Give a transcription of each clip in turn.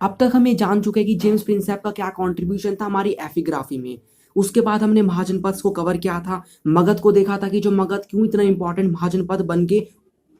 अब तक हम ये जान चुके हैं कि जेम्स प्रिंसेप का क्या कंट्रीब्यूशन था हमारी एपिग्राफी में। उसके बाद हमने महाजनपद को कवर किया था, मगध को देखा था कि जो मगध क्यों इतना इंपॉर्टेंट महाजनपद बन के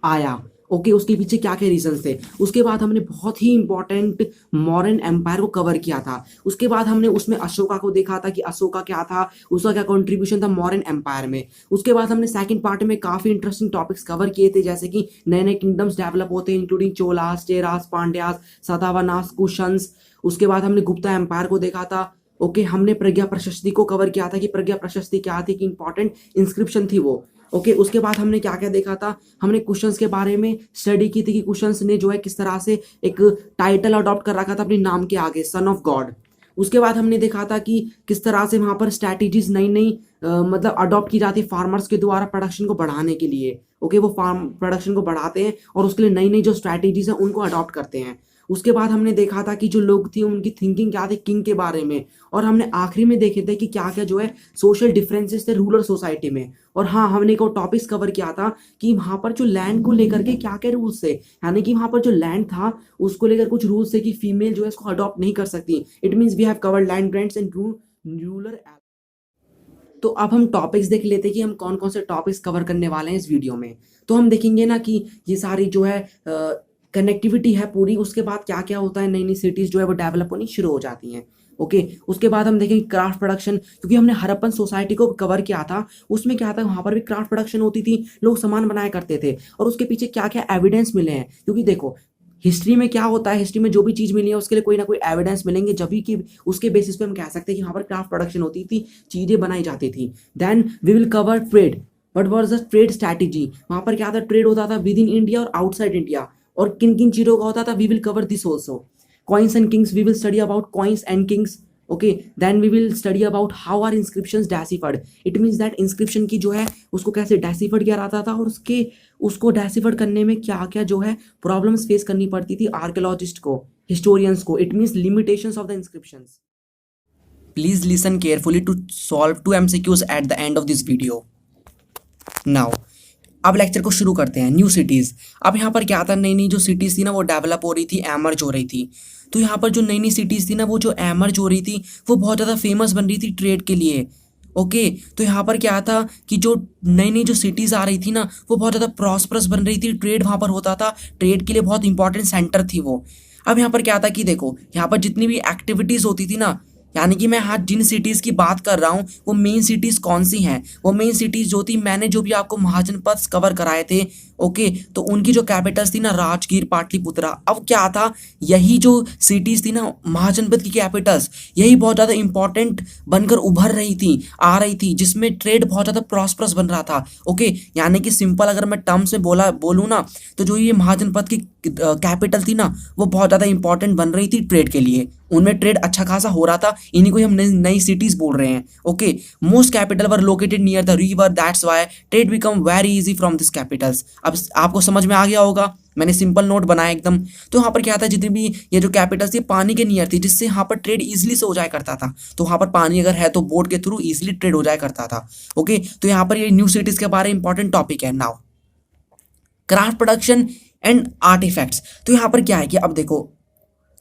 आया। ओके, उसके पीछे क्या क्या रीजंस थे। उसके बाद हमने बहुत ही इंपॉर्टेंट मौर्यन एम्पायर को कवर किया था। उसके बाद हमने उसमें अशोका को देखा था कि अशोका क्या था, उसका क्या कंट्रीब्यूशन था मौर्यन एम्पायर में। उसके बाद हमने सेकंड पार्ट में काफी इंटरेस्टिंग टॉपिक्स कवर किए थे, जैसे कि नए नए किंगडम्स डेवलप होते हैं, इंक्लूडिंग चोलास, चेरास, पांड्यास, सातवाहनास, कुशन्स। उसके बाद हमने गुप्ता एम्पायर को देखा था। ओके, हमने प्रज्ञा प्रशस्ति को कवर किया था कि प्रज्ञा प्रशस्ति क्या थी, कि इंपॉर्टेंट इंस्क्रिप्शन थी वो। ओके, उसके बाद हमने क्या क्या देखा था, हमने क्वेश्चंस के बारे में स्टडी की थी कि क्वेश्चंस ने जो है किस तरह से एक टाइटल अडॉप्ट कर रखा था अपने नाम के आगे, सन ऑफ गॉड। उसके बाद हमने देखा था कि किस तरह से वहां पर स्ट्रैटेजीज नई नई मतलब अडॉप्ट की जाती है फार्मर्स के द्वारा प्रोडक्शन को बढ़ाने के लिए। ओके, वो फार्म प्रोडक्शन को बढ़ाते हैं और उसके लिए नई नई जो स्ट्रैटेजीज हैं उनको अडॉप्ट करते हैं। उसके बाद हमने देखा था कि जो लोग थी उनकी थिंकिंग क्या थी किंग के बारे में। और हमने आखिरी में देखे थे कि क्या क्या जो है सोशल डिफरेंसेस थे रूरल सोसाइटी में। और हाँ, हमने एक और टॉपिक्स कवर किया था कि वहां पर जो लैंड को लेकर के क्या क्या रूल्स थे, यानी कि वहां पर जो लैंड था उसको लेकर कुछ रूल्स थे कि फीमेल जो है इसको अडॉप्ट नहीं कर सकती। It means we have covered land grants and rural. तो अब हम टॉपिक्स देख लेते हैं कि हम कौन कौन से टॉपिक्स कवर करने वाले हैं इस वीडियो में। तो हम देखेंगे ना कि ये सारी जो है कनेक्टिविटी है पूरी, उसके बाद क्या क्या होता है, नई नई सिटीज जो है वो डेवलप होनी शुरू हो जाती हैं। ओके, उसके बाद हम देखेंगे क्राफ्ट प्रोडक्शन, क्योंकि हमने हड़प्पन सोसाइटी को कवर किया था। उसमें क्या था, वहां पर भी क्राफ्ट प्रोडक्शन होती थी, लोग सामान बनाया करते थे। और उसके पीछे क्या क्या एविडेंस मिले हैं, क्योंकि देखो हिस्ट्री में क्या होता है, हिस्ट्री में जो भी चीज मिली है उसके लिए कोई ना कोई एविडेंस मिलेंगे, जब भी कि उसके बेसिस पे हम कह सकते हैं कि वहां पर क्राफ्ट प्रोडक्शन होती थी, चीजें बनाई जाती थी। Then we will cover trade. What was the trade strategy, वहां पर क्या था, ट्रेड होता था विद इन इंडिया और आउटसाइड इंडिया, और किन किन चीजों का होता था, we will cover this also. Coins and kings, we will study about coins and kings. Okay, then we will study about how are inscriptions deciphered. It means that inscription की जो है उसको कैसे डेसिफर्ड किया जाता था, और उसको डेसिफर्ड करने में क्या क्या जो है प्रॉब्लम्स फेस करनी पड़ती थी आर्कियोलॉजिस्ट को, हिस्टोरियंस को। It means limitations of the inscriptions. Please listen carefully to solve 2 MCQs at the end of this video. Now अब लेक्चर को शुरू करते हैं। New cities. अब यहाँ पर क्या था, नई नई जो सिटीज थी ना वो डेवलप हो रही थी, एमर्ज हो रही थी। तो यहाँ पर जो नई नई सिटीज थी ना वो जो एमर्ज हो रही थी वो बहुत ज़्यादा फेमस बन रही थी ट्रेड के लिए। ओके, तो यहाँ पर क्या था कि जो नई नई जो सिटीज आ रही थी ना वो बहुत ज़्यादा प्रॉस्परस बन रही थी, ट्रेड वहाँ पर होता था, ट्रेड के लिए बहुत इंपॉर्टेंट सेंटर थी वो। अब यहाँ पर क्या था कि देखो यहाँ पर जितनी भी एक्टिविटीज होती थी ना, यानी कि मैं आज जिन सिटीज की बात कर रहा हूँ वो मेन सिटीज कौन सी हैं, वो मेन सिटीज जो थी मैंने जो भी आपको महाजनपद कवर कराए थे। ओके, तो उनकी जो कैपिटल्स थी ना राजगीर, पाटलिपुत्रा। अब क्या था, यही जो सिटीज थी ना महाजनपद की कैपिटल्स, यही बहुत ज़्यादा इंपॉर्टेंट बनकर उभर रही थी, आ रही थी, जिसमें ट्रेड बहुत ज़्यादा प्रॉस्परस बन रहा था। ओके, यानी कि सिंपल अगर मैं टर्म्स में बोलूँ ना, तो जो ये महाजनपद की कैपिटल थी ना वो बहुत ज़्यादा इंपॉर्टेंट बन रही थी ट्रेड के लिए, उनमें ट्रेड अच्छा खासा हो रहा था, इन्हीं को ही हम नई सिटीज बोल रहे हैं। Okay, most capital were located near the river, that's why trade become very easy from this Capitals. अब आपको समझ में आ गया होगा, मैंने सिंपल नोट बनाया एकदम। तो यहाँ पर क्या था, जितनी भी ये जो कैपिटल्स थी पानी के नियर थी, जिससे यहाँ पर ट्रेड इजिली से हो जाया करता था। तो वहाँ पर पानी अगर है तो बोट के थ्रू इजिली ट्रेड हो जाया करता था। ओके, तो यहाँ पर ये न्यू सिटीज के बारे में इंपॉर्टेंट टॉपिक है। Now craft production and artifacts. तो यहाँ पर क्या है कि अब देखो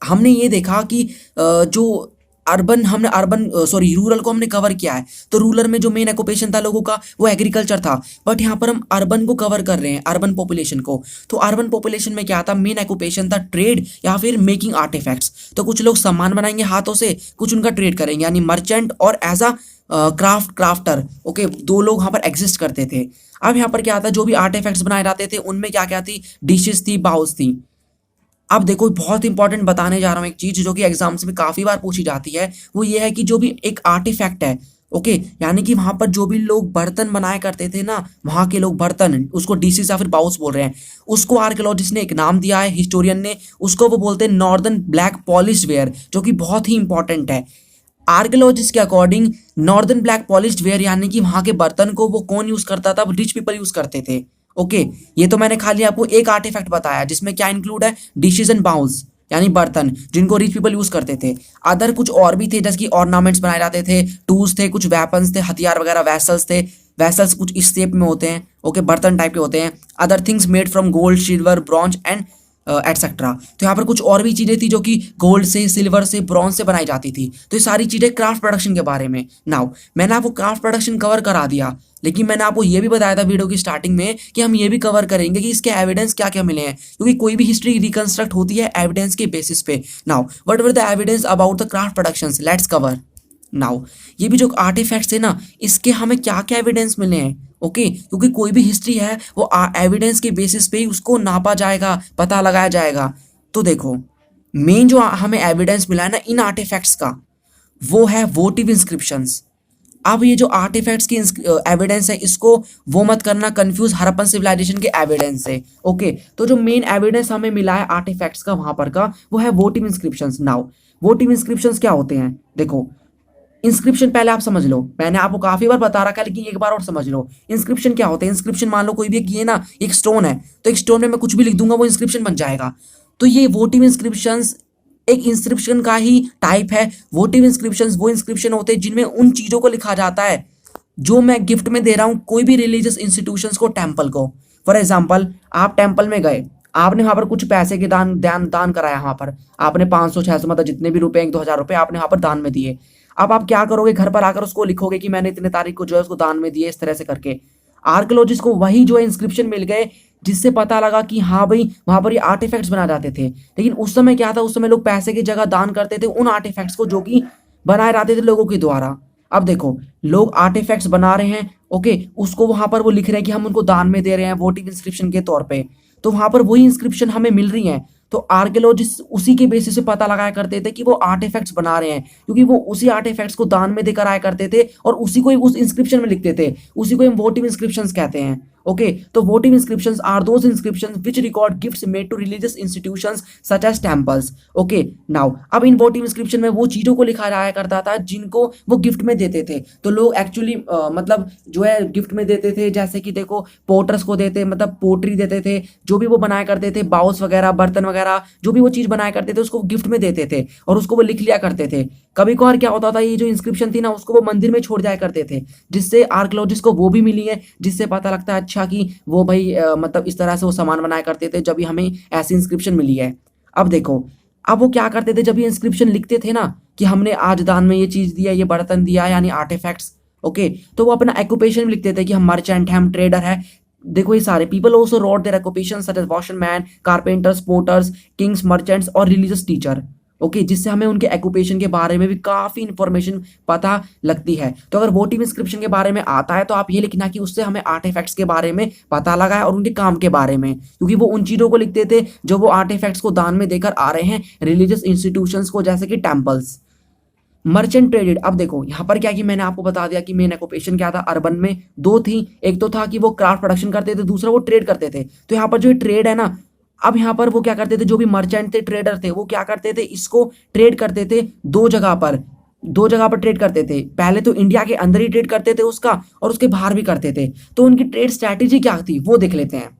हमने ये देखा कि जो रूरल को हमने कवर किया है। तो रूरल में जो मेन ऑक्यूपेशन था लोगों का वो एग्रीकल्चर था, बट यहाँ पर हम अर्बन को कवर कर रहे हैं, अर्बन पॉपुलेशन को। तो अर्बन पॉपुलेशन में क्या था, मेन ऑक्यूपेशन था ट्रेड या फिर मेकिंग आर्टिफैक्ट्स। तो कुछ लोग सामान बनाएंगे हाथों से, कुछ उनका ट्रेड करेंगे, यानी मर्चेंट और एज अ क्राफ्टर। ओके, दो लोग यहाँ पर एग्जिस्ट करते थे। अब यहाँ पर क्या था, जो भी आर्टिफैक्ट्स बनाए जाते थे उनमें क्या क्या थी, डिशेस थी, बाउल्स थी। अब देखो बहुत इंपॉर्टेंट बताने जा रहा हूँ एक चीज जो कि एग्जाम्स में काफी बार पूछी जाती है, वो ये है कि जो भी एक आर्टिफैक्ट है, ओके, यानी कि वहां पर जो भी लोग बर्तन बनाया करते थे ना, वहां के लोग बर्तन, उसको डिशेस या फिर बाउल्स बोल रहे हैं, उसको आर्कियोलॉजिस्ट ने एक नाम दिया है, हिस्टोरियन ने, उसको वो बोलते हैं नॉर्दर्न ब्लैक पॉलिश्ड वेयर, जो कि बहुत ही इंपॉर्टेंट है। आर्कियोलॉजिस्ट के according northern black polished where यानी कि वहां के बर्तन को वो कौन यूज करता था, रिच पीपल यूज करते थे। ओके, ये तो मैंने खाली आपको एक आर्टिफैक्ट बताया जिसमें क्या इंक्लूड है, डिशेज एंड बाउल्स, यानी बर्तन जिनको रिच पीपल यूज करते थे। अदर कुछ और भी थे, जैसे कि ऑर्नामेंट्स बनाए जाते थे, टूल्स थे, कुछ वेपन्स थे, हथियार वगैरह, वेसल्स थे। वेसल्स कुछ इस शेप में होते हैं, ओके, बर्तन टाइप के होते हैं। Other things made from gold, silver, bronze and etcetera. तो यहाँ पर कुछ और भी चीज़ें थी जो कि गोल्ड से, सिल्वर से, ब्रॉन्ज से बनाई जाती थी। तो ये सारी चीज़ें क्राफ्ट प्रोडक्शन के बारे में। नाउ मैंने आपको क्राफ्ट प्रोडक्शन कवर करा दिया, लेकिन मैंने आपको ये भी बताया था वीडियो की स्टार्टिंग में कि हम ये भी कवर करेंगे कि इसके एविडेंस क्या क्या मिले हैं, क्योंकि कोई भी हिस्ट्री रिकंस्ट्रक्ट होती है एविडेंस के बेसिस पे। Now what were the evidence about the craft productions, let's cover now. ये भी जो आर्टिफैक्ट्स है ना, इसके हमें क्या क्या एविडेंस मिले हैं। ओके क्योंकि कोई भी हिस्ट्री है वो एविडेंस के बेसिस पे ही उसको नापा जाएगा, पता लगाया जाएगा। तो देखो मेन जो हमें एविडेंस मिला है ना इन आर्टिफैक्ट्स का, वो है वोटिव इंस्क्रिप्शंस। अब ये जो आर्टिफैक्ट्स की एविडेंस है, इसको वो मत करना कंफ्यूज हड़प्पन सिविलाइजेशन के एविडेंस से। ओके तो जो मेन एविडेंस हमें मिला है आर्टिफैक्ट्स का वहां पर का, वो है वोटिव इंस्क्रिप्शंस। नाउ वोटिव इंस्क्रिप्शंस क्या होते हैं, देखो इंस्क्रिप्शन पहले आप समझ लो, मैंने आपको काफी बार बता रखा है लेकिन एक बार और समझ लो इंस्क्रिप्शन क्या होता है। इंस्क्रिप्शन मान लो कोई भी एक ये ना एक स्टोन है, तो एक स्टोन में मैं कुछ भी लिख दूंगा वो इंस्क्रिप्शन बन जाएगा। तो ये वोटिव इंस्क्रिप्शंस एक इंस्क्रिप्शन का ही टाइप है। वोटिव इंस्क्रिप्शंस वो इंस्क्रिप्शन होते हैं जिनमें उन चीजों को लिखा जाता है जो मैं गिफ्ट में दे रहा हूँ कोई भी रिलीजियस इंस्टीट्यूशंस को, टेम्पल को। फॉर एग्जाम्पल आप टेम्पल में गए, आपने वहां पर कुछ पैसे के दान कराया, वहां पर आपने 500 600 मतलब जितने भी रुपए 1 2 हज़ार रुपए आपने वहां पर दान में दिए। अब आप क्या करोगे, घर पर आकर उसको लिखोगे कि मैंने इतने तारीख को जो है उसको दान में दिए, इस तरह से करके। आर्कियोलॉजिस्ट को वही जो है इंस्क्रिप्शन मिल गए जिससे पता लगा कि हाँ भाई वहां पर ये आर्टिफैक्ट्स बना जाते थे। लेकिन उस समय क्या था, उस समय लोग पैसे की जगह दान करते थे उन आर्टिफैक्ट्स को जो कि बनाए जाते थे लोगों के द्वारा। अब देखो लोग आर्टिफैक्ट्स बना रहे हैं, ओके उसको वहां पर वो लिख रहे हैं कि हम उनको दान में दे रहे हैं वोटिंग इंस्क्रिप्शन के तौर पे। तो वहां पर वही इंस्क्रिप्शन हमें मिल रही है। तो आर्कियोलॉजिस्ट उसी के बेसिस से पता लगाया करते थे कि वो आर्टिफैक्ट्स बना रहे हैं, क्योंकि वो उसी आर्टिफैक्ट्स को दान में देकर आया करते थे और उसी को ही उस इंस्क्रिप्शन में लिखते थे। उसी को हम वोटिव इंस्क्रिप्शंस कहते हैं। ओके तो votive inscriptions are those inscriptions which record gifts made to religious institutions such as temples. Okay now अब इन वोटिव इंस्क्रिप्शन में वो चीजों को लिखा जाया करता था जिनको वो गिफ्ट में देते थे। तो लोग एक्चुअली मतलब जो है गिफ्ट में देते थे, जैसे कि देखो पोटर्स को देते, मतलब पोट्री देते थे, जो भी वो बनाया करते थे बाउस वगैरह बर्तन वगैरह जो भी वो चीज बनाया करते थे उसको गिफ्ट में देते थे और उसको वो लिख लिया करते थे। कभी कभार क्या होता था, ये जो इंस्क्रिप्शन थी ना उसको वो मंदिर में छोड़ जाया करते थे, जिससे आर्कियोलॉजिस्ट को वो भी मिली है, जिससे पता लगता है अच्छा कि वो भाई मतलब इस तरह से वो सामान बनाया करते थे जब भी हमें ऐसी इंस्क्रिप्शन मिली है। अब देखो अब वो क्या करते थे, जब ये इंस्क्रिप्शन लिखते थे ना कि हमने आज दान में ये चीज दिया, ये बर्तन दिया यानी आर्टिफैक्ट्स। ओके तो वो अपना ऑक्यूपेशन भी लिखते थे कि हम मर्चेंट हैं, हम ट्रेडर है। देखो ये सारे people also wrote their occupation such as washerman, carpenters, porters, kings, merchants और रिलीजियस टीचर। ओके जिससे हमें उनके ऑक्यूपेशन के बारे में भी काफी इंफॉर्मेशन पता लगती है। तो अगर वोटिव इंस्क्रिप्शन के बारे में आता है तो आप ये लिखना कि उससे हमें आर्टिफैक्ट्स के बारे में पता लगा है और उनके काम के बारे में, क्योंकि वो उन चीजों को लिखते थे जो वो आर्टिफैक्ट्स को दान में देकर आ रहे हैं रिलीजियस इंस्टीट्यूशंस को, जैसे कि टेम्पल्स। मर्चेंट ट्रेडेड, अब देखो यहाँ पर क्या कि मैंने आपको बता दिया कि मेन ऑक्यूपेशन क्या था। अर्बन में दो थी, एक तो था कि वो क्राफ्ट प्रोडक्शन करते थे, दूसरा वो ट्रेड करते थे। तो यहाँ पर जो ट्रेड है ना, अब यहाँ पर वो क्या करते थे, जो भी मर्चेंट थे, ट्रेडर थे, वो क्या करते थे, इसको ट्रेड करते थे दो जगह पर ट्रेड करते थे। पहले तो इंडिया के अंदर ही ट्रेड करते थे उसका, और उसके बाहर भी करते थे। तो उनकी ट्रेड स्ट्रैटेजी क्या थी वो देख लेते हैं।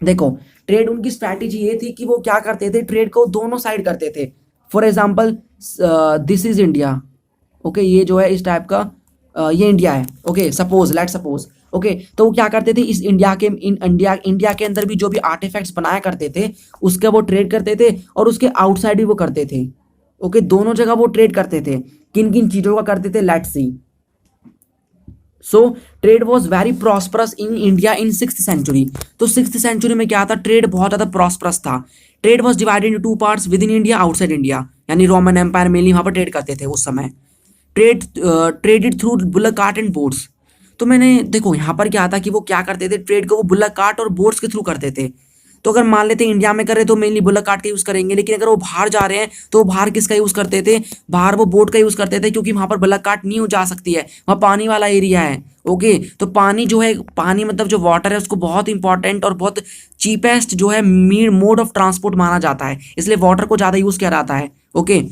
देखो ट्रेड उनकी स्ट्रैटेजी ये थी कि वो क्या करते थे, ट्रेड को दोनों साइड करते थे। For example this is India, okay ये जो है इस टाइप का ये इंडिया है। Okay suppose let suppose, okay तो वो क्या करते थे, इस इंडिया के अंदर भी जो भी आर्टिफैक्ट्स बनाया करते थे उसका वो ट्रेड करते थे और उसके आउटसाइड भी वो करते थे। ओके दोनों जगह वो ट्रेड करते थे। किन किन चीजों का करते थे, let's see. So trade was very prosperous in India in 6th century. तो 6th सेंचुरी में क्या था, ट्रेड बहुत ज्यादा प्रॉस्परस था। Trade was divided into 2 parts, with in India, outside India, यानी रोमन एम्पायर मेनली वहां पर ट्रेड करते थे उस समय। Traded through bullock cart and boats. तो मैंने देखो यहाँ पर क्या था कि वो क्या करते थे, ट्रेड को वो बुलक कार्ट और बोट्स के थ्रू करते थे। तो अगर मान लेते इंडिया में करे तो मेनली बुलक कार्ट का यूज करेंगे, लेकिन अगर वो बाहर जा रहे हैं तो बाहर किसका यूज करते थे, बाहर वो बोट का यूज करते थे, क्योंकि वहां पर बुलक कार्ट नहीं जा सकती है, वहाँ पानी वाला एरिया है। ओके तो पानी जो है, पानी मतलब जो वाटर है उसको बहुत इंपॉर्टेंट और बहुत चीपेस्ट जो है मोड ऑफ ट्रांसपोर्ट माना जाता है, इसलिए वाटर को ज्यादा यूज किया जाता है। ओके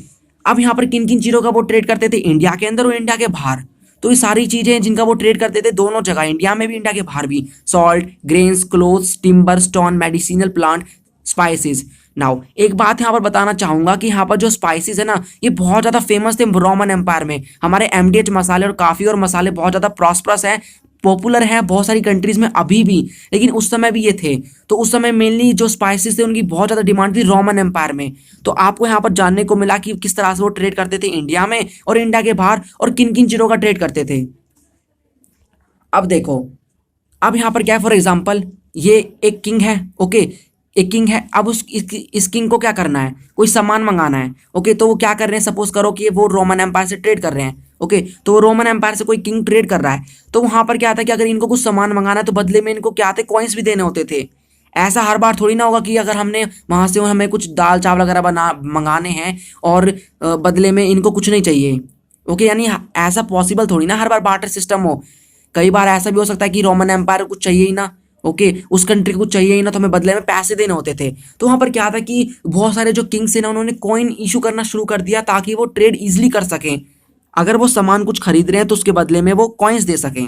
अब यहाँ पर किन किन चीजों का वो ट्रेड करते थे, इंडिया के अंदर और इंडिया के बाहर। तो ये सारी चीजें जिनका वो ट्रेड करते थे दोनों जगह, इंडिया में भी इंडिया के बाहर भी। Salt, grains, clothes, timber, stone, medicinal plant, spices. Now एक बात यहाँ पर बताना चाहूंगा कि यहाँ पर जो स्पाइसेस है ना ये बहुत ज्यादा फेमस थे रोमन एम्पायर में। हमारे एमडीएच मसाले और काफी और मसाले बहुत ज्यादा प्रॉस्परस है पॉपुलर है बहुत सारी कंट्रीज में अभी भी, लेकिन उस समय भी ये थे। तो उस समय मेनली जो स्पाइसेस थे उनकी बहुत ज़्यादा डिमांड थी रोमन एम्पायर में। तो आपको यहाँ पर जानने को मिला कि किस तरह से वो ट्रेड करते थे इंडिया में और इंडिया के बाहर, और किन किन चीज़ों का ट्रेड करते थे। अब देखो, अब यहाँ पर क्या है, फॉर एग्जाम्पल ये एक किंग है, ओके, एक किंग है। अब इस किंग को क्या करना है, कोई सामान मंगाना है, ओके। तो वो क्या कर रहे हैं, सपोज करो कि वो रोमन एम्पायर से ट्रेड कर रहे हैं, ओके। तो वो रोमन एम्पायर से कोई किंग ट्रेड कर रहा है, तो वहां पर क्या आता है कि अगर इनको कुछ सामान मंगाना है तो बदले में इनको क्या आते, कॉइन्स भी देने होते थे। ऐसा हर बार थोड़ी ना होगा कि अगर हमने वहां से हमें कुछ दाल चावल वगैरह मंगाने हैं और बदले में इनको कुछ नहीं चाहिए, ओके। यानी ऐसा पॉसिबल थोड़ी ना हर बार बार्टर सिस्टम हो। कई बार ऐसा भी हो सकता है कि रोमन एम्पायर को कुछ चाहिए ही ना, ओके, उस कंट्री को कुछ चाहिए ही ना, तो हमें बदले में पैसे देने होते थे। तो वहां पर क्या था कि बहुत सारे जो किंग्स हैं ना, उन्होंने कॉइन इशू करना शुरू कर दिया ताकि वो ट्रेड इजिली कर सकें। अगर वो सामान कुछ खरीद रहे हैं तो उसके बदले में वो कॉइन्स दे सकें।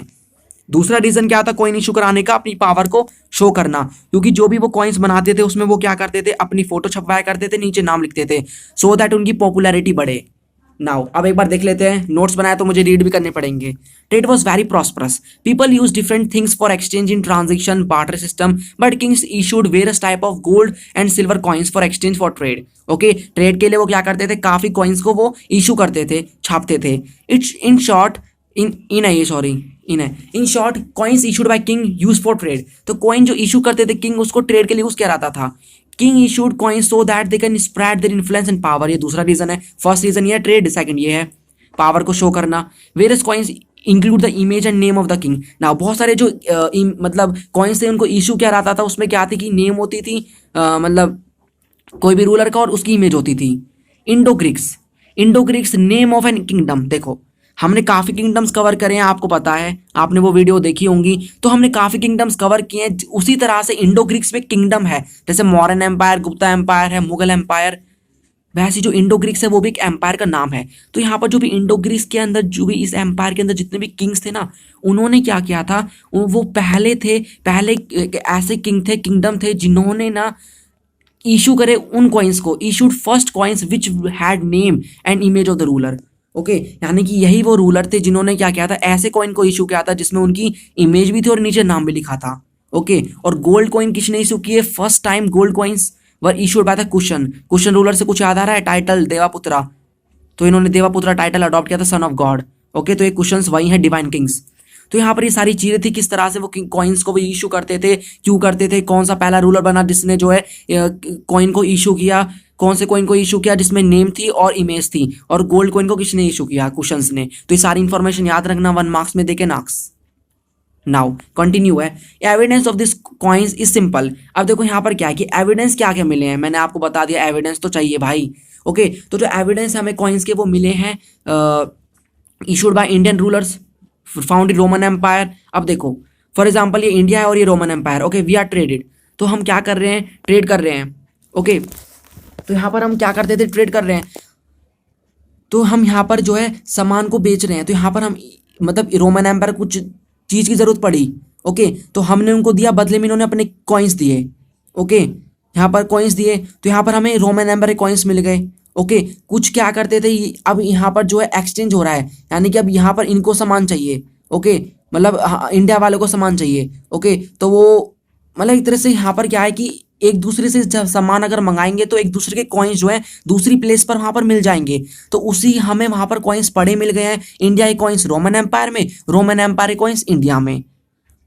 दूसरा रीजन क्या था कॉइन इशू कराने का, अपनी पावर को शो करना, क्योंकि जो भी वो कॉइन्स बनाते थे उसमें वो क्या करते थे, अपनी फोटो छपवाया करते थे, नीचे नाम लिखते थे, सो दैट उनकी पॉपुलैरिटी बढ़े। नाउ अब एक बार देख लेते हैं, नोट्स बनाया तो मुझे रीड भी करने पड़ेंगे। Trade was very prosperous, people use different things for exchange in transaction barter system, but Kings issued various type of gold and silver coins for exchange for trade. Okay, trade के लिए वो क्या करते थे, काफी कॉइन्स को वो issue करते थे, छापते थे। It's in short in short coins issued by king use for trade. तो कॉइन जो इशू करते थे किंग, उसको ट्रेड के लिए यूज किया जाता था। King issued coins so that they can spread their influence and power, ये दूसरा रीजन है। फर्स्ट रीजन ये है ट्रेड, सेकंड ये है पावर को शो करना। Various coins include the image and name of the king. ना बहुत सारे जो मतलब कॉइन्स थे उनको इशू किया जाता था, उसमें क्या थी कि नेम होती थी, मतलब कोई भी रूलर का, और उसकी इमेज होती थी। Indo Greeks name of an kingdom. देखो हमने काफ़ी किंगडम्स कवर करे हैं, आपको पता है, आपने वो वीडियो देखी होंगी। तो हमने काफ़ी किंगडम्स कवर किए हैं, उसी तरह से इंडो ग्रीक्स में किंगडम है, जैसे मौर्यन एम्पायर, गुप्ता एम्पायर है, मुगल एम्पायर, वैसे जो इंडो ग्रीक्स है वो भी एक एम्पायर का नाम है। तो यहाँ पर जो भी इंडो ग्रीक्स के अंदर, जो भी इस एम्पायर के अंदर जितने भी किंग्स थे ना, उन्होंने क्या किया था, वो पहले ऐसे किंग थे, किंगडम थे, जिन्होंने ना इशू करे उन कॉइन्स को, issued first coins which had name and image of the ruler. Okay, यानी कि यही वो रूलर थे जिन्होंने क्या किया था, ऐसे कॉइन को इशू किया था जिसमें उनकी इमेज भी थी और नीचे नाम भी लिखा था। ओके, और गोल्ड कॉइन किसने इशू किए, first time gold coins were issued by the cushion ruler से कुछ याद आ रहा है, टाइटल देवापुत्रा। तो इन्होंने देवापुत्रा टाइटल अडॉप्ट किया था, सन ऑफ गॉड। ओके, तो ये कुशंस वही है, डिवाइन किंग्स। तो यहाँ पर ये सारी चीजें थी, किस तरह से वो कॉइन्स को भी इशू करते थे, क्यों करते थे, कौन सा पहला रूलर बना जिसने जो है कॉइन को इशू किया, कौन से कॉइन को इशू किया जिसमें नेम थी और इमेज थी, और गोल्ड कॉइन को किसने इशू किया, कुशंस ने। तो ये सारी इंफॉर्मेशन याद रखना, 1 मार्क्स में देके नाक्स। नाउ कंटिन्यू है, evidence of this coins is simple. अब देखो यहाँ पर क्या है कि एविडेंस क्या क्या मिले हैं, मैंने आपको बता दिया, एविडेंस तो चाहिए भाई। ओके, तो जो एविडेंस हमें कॉइन्स के वो मिले हैं, issued by Indian rulers, found in Roman empire. अब देखो फॉर एग्जाम्पल ये इंडिया है और ये Roman empire. Okay, we are traded, तो हम क्या कर रहे हैं, ट्रेड कर रहे हैं। ओके, तो यहाँ पर हम क्या करते थे, ट्रेड कर रहे हैं, तो हम यहाँ पर जो है सामान को बेच रहे हैं। तो यहाँ पर हम मतलब रोमन एम्पायर कुछ चीज़ की ज़रूरत पड़ी, ओके, तो हमने उनको दिया, बदले में इन्होंने अपने कॉइन्स दिए। ओके, यहाँ पर कॉइन्स दिए, तो यहाँ पर हमें रोमन एम्पायर के कॉइन्स मिल गए। ओके, कुछ क्या करते थे, अब यहाँ पर जो है एक्सचेंज हो रहा है, यानी कि अब यहाँ पर इनको सामान चाहिए। ओके, मतलब इंडिया वाले को सामान चाहिए। ओके, तो वो मतलब एक तरह से यहाँ पर क्या है कि एक दूसरे से जब सामान अगर मंगाएंगे तो एक दूसरे के कॉइन्स जो है दूसरी प्लेस पर वहाँ पर मिल जाएंगे। तो उसी हमें वहाँ पर कॉइन्स पड़े मिल गए हैं, इंडिया के कॉइन्स रोमन एम्पायर में, रोमन एम्पायर के कॉइन्स इंडिया में।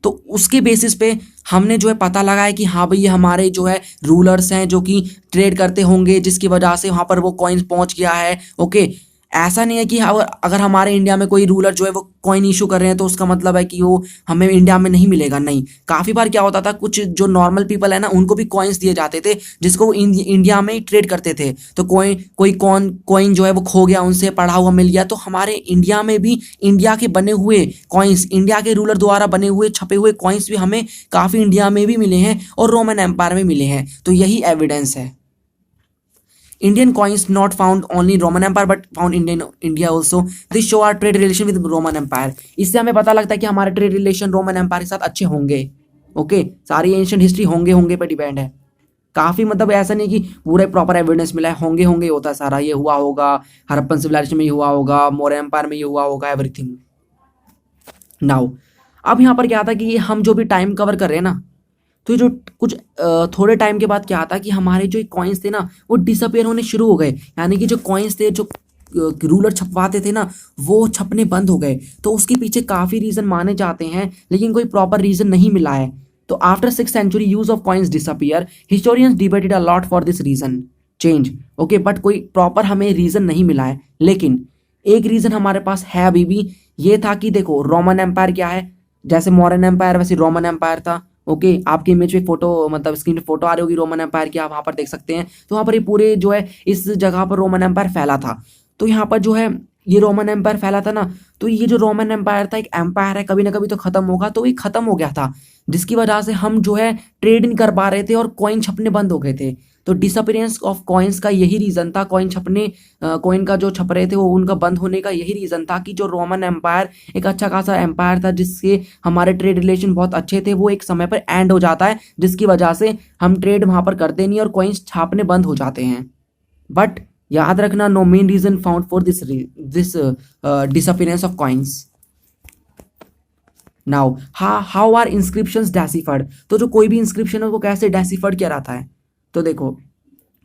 तो उसके बेसिस पे हमने जो है पता लगाया कि हाँ भाई ये हमारे जो है रूलर्स हैं जो कि ट्रेड करते होंगे, जिसकी वजह से वहाँ पर वो कॉइन्स पहुँच गया है। ओके, ऐसा नहीं है कि अगर हमारे इंडिया में कोई रूलर जो है वो कॉइन इशू कर रहे हैं तो उसका मतलब है कि वो हमें इंडिया में नहीं मिलेगा, नहीं। काफ़ी बार क्या होता था, कुछ जो नॉर्मल पीपल है ना उनको भी कॉइन्स दिए जाते थे जिसको वो इंडिया में ही ट्रेड करते थे। तो कॉइन जो है वो खो गया, उनसे पढ़ा हुआ मिल गया, तो हमारे इंडिया में भी इंडिया के बने हुए कॉइन्स, इंडिया के रूलर द्वारा बने हुए छपे हुए कॉइन्स भी हमें काफ़ी इंडिया में भी मिले हैं और रोमन एम्पायर में मिले हैं। तो यही एविडेंस है। Indian coins not found only in Roman Empire but found in India also. This show our trade relation with Roman Empire. इससे हमें पता लगता है कि हमारे ट्रेड रिलेशन रोमन एम्पायर के साथ अच्छे होंगे। ओके, सारी एंशिएंट हिस्ट्री होंगे पे डिपेंड है। काफ़ी मतलब ऐसा नहीं कि पूरे प्रॉपर एविडेंस मिला है, होंगे होता है सारा, ये हुआ होगा, हड़प्पन सिविलाइजेशन में ये हुआ होगा, मौर्य एम्पायर में ये हुआ होगा, एवरीथिंग। नाउ अब यहाँ पर क्या था कि ये हम जो भी टाइम कवर कर रहे हैं ना, तो ये जो कुछ थोड़े टाइम के बाद क्या आता कि हमारे जो कॉइन्स थे ना वो डिसअपियर होने शुरू हो गए, यानी कि जो कॉइन्स थे जो रूलर छपवाते थे ना वो छपने बंद हो गए। तो उसके पीछे काफ़ी रीज़न माने जाते हैं, लेकिन कोई प्रॉपर रीज़न नहीं मिला है। तो after 6th century use of coins disappear, historians debated a lot for this reason change. Okay, but कोई प्रॉपर हमें रीज़न नहीं मिला है, लेकिन एक रीज़न हमारे पास है अभी भी। ये था कि देखो रोमन एम्पायर क्या है, जैसे मॉडर्न एम्पायर वैसे रोमन एम्पायर था। ओके, आपकी इमेज पे फोटो मतलब स्क्रीन पे फोटो आ रही होगी रोमन एम्पायर की, आप वहाँ पर देख सकते हैं। तो वहाँ पर ये पूरे जो है इस जगह पर रोमन एम्पायर फैला था। तो यहाँ पर जो है ये रोमन एम्पायर फैला था ना, तो ये जो रोमन एम्पायर था एक एम्पायर है, कभी ना कभी तो खत्म होगा, तो ये खत्म हो गया था, जिसकी वजह से हम जो है ट्रेड नहीं कर पा रहे थे और कॉइन छपने बंद हो गए थे। तो डिसअपियरेंस ऑफ कॉइन्स का यही रीज़न था, कॉइन छपने कॉइन का जो छप रहे थे वो उनका बंद होने का यही रीज़न था कि जो रोमन एम्पायर एक अच्छा खासा एम्पायर था जिससे हमारे ट्रेड रिलेशन बहुत अच्छे थे, वो एक समय पर एंड हो जाता है, जिसकी वजह से हम ट्रेड वहाँ पर करते नहीं और कॉइन्स छापने बंद हो जाते हैं। बट याद रखना, no main reason found for this disappearance of coins. Now how are inscriptions deciphered, तो जो कोई भी इंस्क्रिप्शन है उसको कैसे डेसिफर्ड किया जाता है। तो देखो,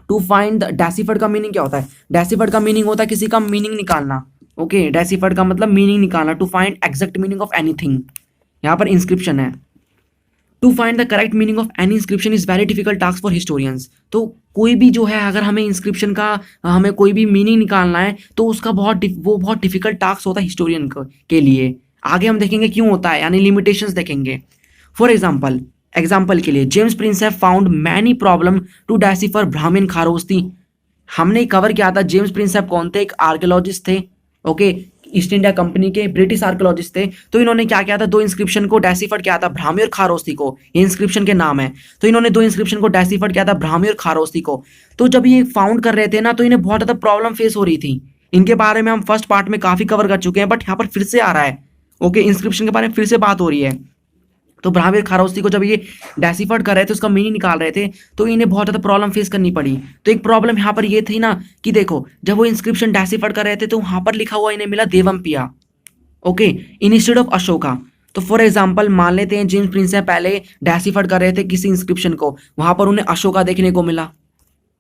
टू फाइंड डेसिफर्ड का मीनिंग क्या होता है। डेसिफर्ड का मीनिंग होता है किसी का मीनिंग निकालना। ओके, डेसिफर्ड का मतलब मीनिंग निकालना, to find exact meaning of anything. यहाँ पर इंस्क्रिप्शन है। To find the correct meaning of any inscription is very difficult task for historians. तो कोई भी जो है अगर हमें इंस्क्रिप्शन का हमें कोई भी मीनिंग निकालना है तो उसका बहुत डिफिकल्ट टास्क होता है हिस्टोरियन के लिए। आगे हम देखेंगे क्यों होता है, यानी लिमिटेशंस देखेंगे। फॉर एग्जाम्पल के लिए James Prinsep have found many problem to decipher Brahmi Kharosthi. हमने कवर किया था जेम्स प्रिंस कौन थे, एक आर्कियोलॉजिस्ट थे। ओके, ईस्ट इंडिया कंपनी के ब्रिटिश आर्कियोलॉजिस्ट थे। तो इन्होंने क्या किया था, दो इंस्क्रिप्शन को डेसिफर्ड किया था, ब्राह्मी और खारोस्ती को, ये इंस्क्रिप्शन के नाम है। तो इन्होंने दो इंस्क्रिप्शन को डेसिफर्ड किया था, ब्राह्मी और खारोस्ती को। तो जब ये फाउंड कर रहे थे ना तो इन्हें बहुत ज़्यादा प्रॉब्लम फेस हो रही थी। इनके बारे में हम फर्स्ट पार्ट में काफ़ी कवर कर चुके हैं, बट यहाँ पर फिर से आ रहा है। ओके, इंस्क्रिप्शन के बारे में फिर से बात हो रही है। तो ब्राह्मी और खारोस्ती को जब ये डेसिफर्ड कर रहे थे, उसका मीनिंग निकाल रहे थे, तो इन्हें बहुत ज़्यादा प्रॉब्लम फेस करनी पड़ी। तो एक प्रॉब्लम यहाँ पर ये थी ना कि देखो, जब वो इंस्क्रिप्शन डेसिफर्ड कर रहे थे तो वहाँ पर लिखा हुआ इन्हें मिला Devanampiya. Okay, instead of Ashoka. तो फॉर एग्जाम्पल मान लेते हैं जेम्स प्रिंस पहले डेसिफर्ड कर रहे थे किसी इंस्क्रिप्शन को, वहाँ पर उन्हें अशोका देखने को मिला।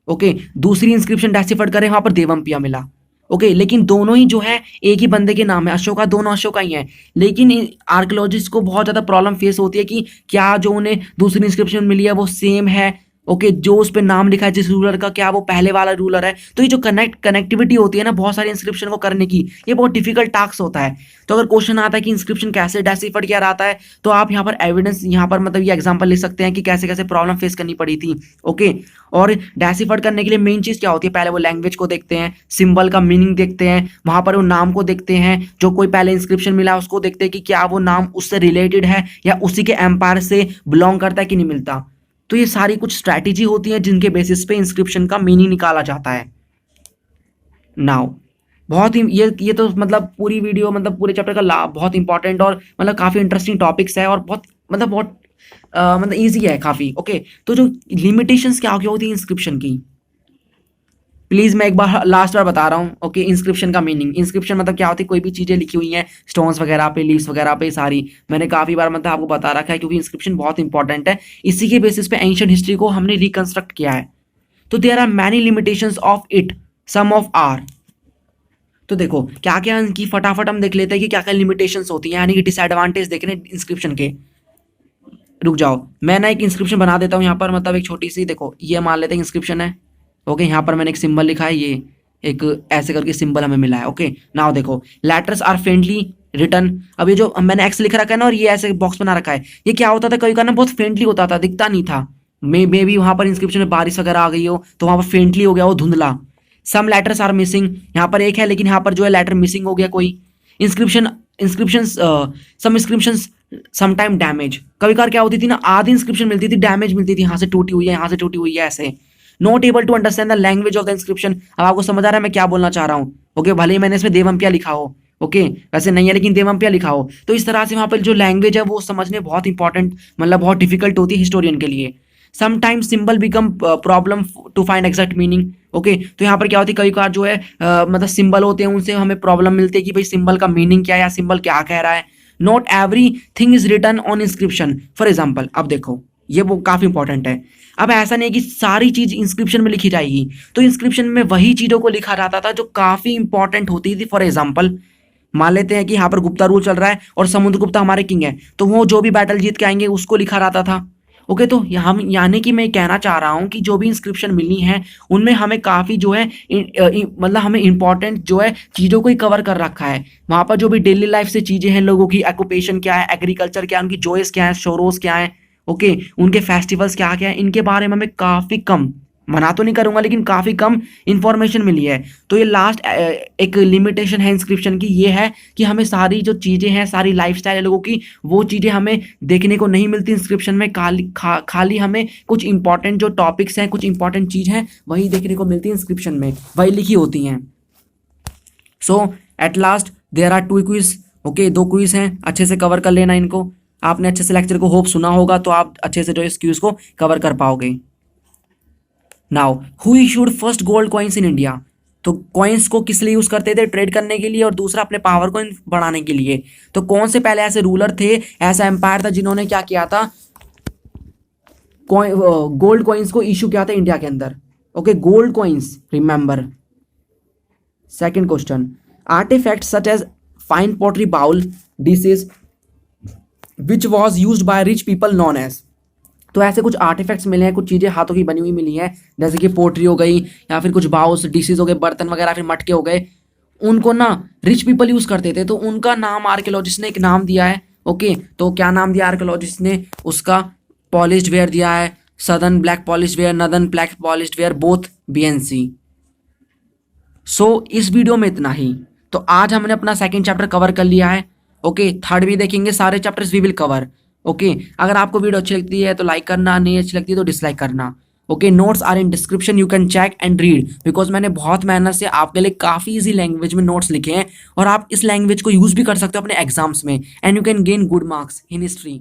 ओके, दूसरी इंस्क्रिप्शन डेसिफर्ड करें, वहाँ पर देवम्पिया मिला। ओके, लेकिन दोनों ही जो है एक ही बंदे के नाम है, अशोका, दोनों अशोका ही हैं। लेकिन आर्कियोलॉजिस्ट को बहुत ज़्यादा प्रॉब्लम फेस होती है कि क्या जो उन्हें दूसरी इंस्क्रिप्शन मिली है वो सेम है। ओके, जो उस पर नाम लिखा है जिस रूलर का, क्या वो पहले वाला रूलर है। तो ये जो कनेक्टिविटी होती है ना बहुत सारी इंस्क्रिप्शन को करने की, ये बहुत डिफिकल्ट टास्क होता है। तो अगर क्वेश्चन आता है कि इंस्क्रिप्शन कैसे डेसिफर्ड किया जाता है, तो आप यहाँ पर एविडेंस, यहाँ पर मतलब ये एग्जांपल लिख सकते हैं कि कैसे कैसे प्रॉब्लम फेस करनी पड़ी थी। ओके, और डेसिफर्ड करने के लिए मेन चीज़ क्या होती है, पहले वो लैंग्वेज को देखते हैं, सिंबल का मीनिंग देखते हैं, वहाँ पर वो नाम को देखते हैं, जो कोई पहले इंस्क्रिप्शन मिला है उसको देखते हैं कि क्या वो नाम उससे रिलेटेड है या उसी के एम्पायर से बिलोंग करता है कि नहीं मिलता। तो ये सारी कुछ स्ट्रैटेजी होती है जिनके बेसिस पे इंस्क्रिप्शन का मीनिंग निकाला जाता है। नाउ बहुत ही ये तो मतलब पूरी वीडियो मतलब पूरे चैप्टर का बहुत इंपॉर्टेंट और मतलब काफ़ी इंटरेस्टिंग टॉपिक्स है और बहुत मतलब ईजी है काफ़ी। ओके, तो जो लिमिटेशंस क्या होती है इंस्क्रिप्शन की, प्लीज़ मैं एक बार लास्ट बार बता रहा हूँ। ओके, इंस्क्रिप्शन का मीनिंग, इंस्क्रिप्शन मतलब क्या होती है, कोई भी चीज़ें लिखी हुई हैं स्टोन्स वगैरह पे, लीव्स वगैरह पे, सारी मैंने काफ़ी बार मतलब आपको बता रखा है, क्योंकि इंस्क्रिप्शन बहुत इंपॉर्टेंट है। इसी के बेसिस पे एंशिएंट हिस्ट्री को हमने रिकंस्ट्रक्ट किया है। तो there are many limitations of it, some of are. तो देखो क्या क्या इनकी फटाफट हम देख लेते हैं कि क्या क्या लिमिटेशंस होती हैं, यानी कि डिसएडवांटेज देख रहे हैं इंस्क्रिप्शन के। रुक जाओ, मैं ना एक इंस्क्रिप्शन बना देता हूँ यहाँ पर, मतलब एक छोटी सी, देखो ये मान लेते हैं इंस्क्रिप्शन है। ओके, यहाँ पर मैंने एक सिंबल लिखा है, ये एक ऐसे करके सिंबल हमें मिला है। ओके, नाउ देखो, लेटर्स आर फेंटली रिटन। अब ये जो मैंने एक्स लिख रखा है ना और ये ऐसे बॉक्स बना रखा है, ये क्या होता था, कभी का ना बहुत फेंटली होता था, दिखता नहीं था। मे बी वहाँ पर इंस्क्रिप्शन में बारिश वगैरह आ गई हो तो वहाँ पर फेंटली हो गया, वो धुंधला। सम लेटर्स आर मिसिंग, यहाँ पर एक है लेकिन यहाँ पर जो है लेटर मिसिंग हो गया कोई। इंस्क्रिप्शन सम इंस्क्रिप्शन समटाइम डैमेज, कभी कभार क्या होती थी ना, आधी इंस्क्रिप्शन मिलती थी डैमेज मिलती थी, यहाँ से टूटी हुई है, यहाँ से टूटी हुई है, ऐसे। Not able to understand the language of the inscription. अब आपको समझ आ रहा है मैं क्या बोलना चाह रहा हूँ। ओके, भले ही मैंने इसमें देवम्पिया लिखा हो, ओके वैसे नहीं है लेकिन देवम्पिया लिखा हो, तो इस तरह से वहाँ पर जो लैंग्वेज है वो समझने बहुत इंपॉर्टेंट, मतलब बहुत डिफिकल्ट होती है हिस्टोरियन के लिए। Sometimes symbol become problem to find exact meaning. Okay, तो यहाँ पर क्या होती है, कई बार जो है मतलब सिंबल होते हैं उनसे हमें प्रॉब्लम मिलती है कि भाई सिंबल का मीनिंग क्या है या सिंबल क्या कह रहा है। Not everything is written on inscription. For example, अब देखो ये वो काफ़ी इंपॉर्टेंट है। अब ऐसा नहीं है कि सारी चीज़ इंस्क्रिप्शन में लिखी जाएगी, तो इंस्क्रिप्शन में वही चीज़ों को लिखा जाता था जो काफ़ी इंपॉर्टेंट होती थी। फॉर एग्जाम्पल, मान लेते हैं कि यहाँ पर गुप्ता रूल चल रहा है और समुद्रगुप्ता हमारे किंग है, तो वो जो भी बैटल जीत के आएंगे उसको लिखा रहता था। ओके, तो हम यानी कि मैं कहना चाह रहा हूँ कि जो भी इंस्क्रिप्शन मिलनी है उनमें हमें काफ़ी जो है मतलब हमें इंपॉर्टेंट जो है चीज़ों को ही कवर कर रखा है। वहाँ पर जो भी डेली लाइफ से चीज़ें हैं, लोगों की ऑक्यूपेशन क्या है, एग्रीकल्चर क्या है, उनकी जॉयस क्या है, शोरोस क्या है, ओके, उनके फेस्टिवल्स क्या क्या है, इनके बारे में हमें काफ़ी कम, मना तो नहीं करूंगा लेकिन काफ़ी कम इंफॉर्मेशन मिली है। तो ये लास्ट एक लिमिटेशन है इंस्क्रिप्शन की, ये है कि हमें सारी जो चीज़ें हैं, सारी लाइफस्टाइल है लोगों की, वो चीज़ें हमें देखने को नहीं मिलती इंस्क्रिप्शन में। खाली हमें कुछ इंपॉर्टेंट जो टॉपिक्स हैं, कुछ इंपॉर्टेंट चीज़ हैं, वही देखने को मिलती है इंस्क्रिप्शन में, वही लिखी होती हैं। So at last there are 2 quiz. Okay, 2 quiz हैं, अच्छे से कवर कर लेना इनको। आपने अच्छे से लेक्चर को होप सुना होगा, तो आप अच्छे से जो इस क्विज को कवर कर पाओगे। Now who issued first gold coins in India. तो कॉइन्स को किस लिए यूज करते थे? ट्रेड करने के लिए, और दूसरा अपने पावर को बढ़ाने के लिए। तो कौन से पहले ऐसे रूलर थे, ऐसा एम्पायर था जिन्होंने क्या किया था, गोल्ड कॉइन्स को इशू किया था इंडिया के अंदर? Okay, gold coins, remember. Second question, artifact such as fine pottery bowl dishes which was use by rich people known as. तो ऐसे कुछ आर्टिफैक्ट्स मिले हैं, कुछ चीज़ें हाथों की बनी हुई मिली हैं, जैसे कि पोट्री हो गई, या फिर कुछ बाउल्स, डिशेज हो गए, बर्तन वगैरह, फिर मटके हो गए। उनको ना रिच पीपल यूज़ करते थे, तो उनका नाम आर्कियोलॉजिस्ट ने एक नाम दिया है। ओके, तो क्या नाम दिया आर्कियोलॉजिस्ट ने? उसका पॉलिश्ड वेयर दिया है, southern black polished where, northern black polished where, both BNC। सो इस वीडियो में इतना ही। तो आज हमने अपना सेकंड चैप्टर कवर कर लिया है। ओके, थर्ड भी देखेंगे, सारे chapters we will cover. Okay, अगर आपको वीडियो अच्छी लगती है तो लाइक करना, नहीं अच्छी लगती है तो डिसलाइक करना। Okay, notes are in description, you can check and read, because मैंने बहुत मेहनत से आपके लिए काफ़ी इजी लैंग्वेज में नोट्स लिखे हैं, और आप इस लैंग्वेज को यूज़ भी कर सकते हो अपने एग्जाम्स में, and you can gain good marks in history.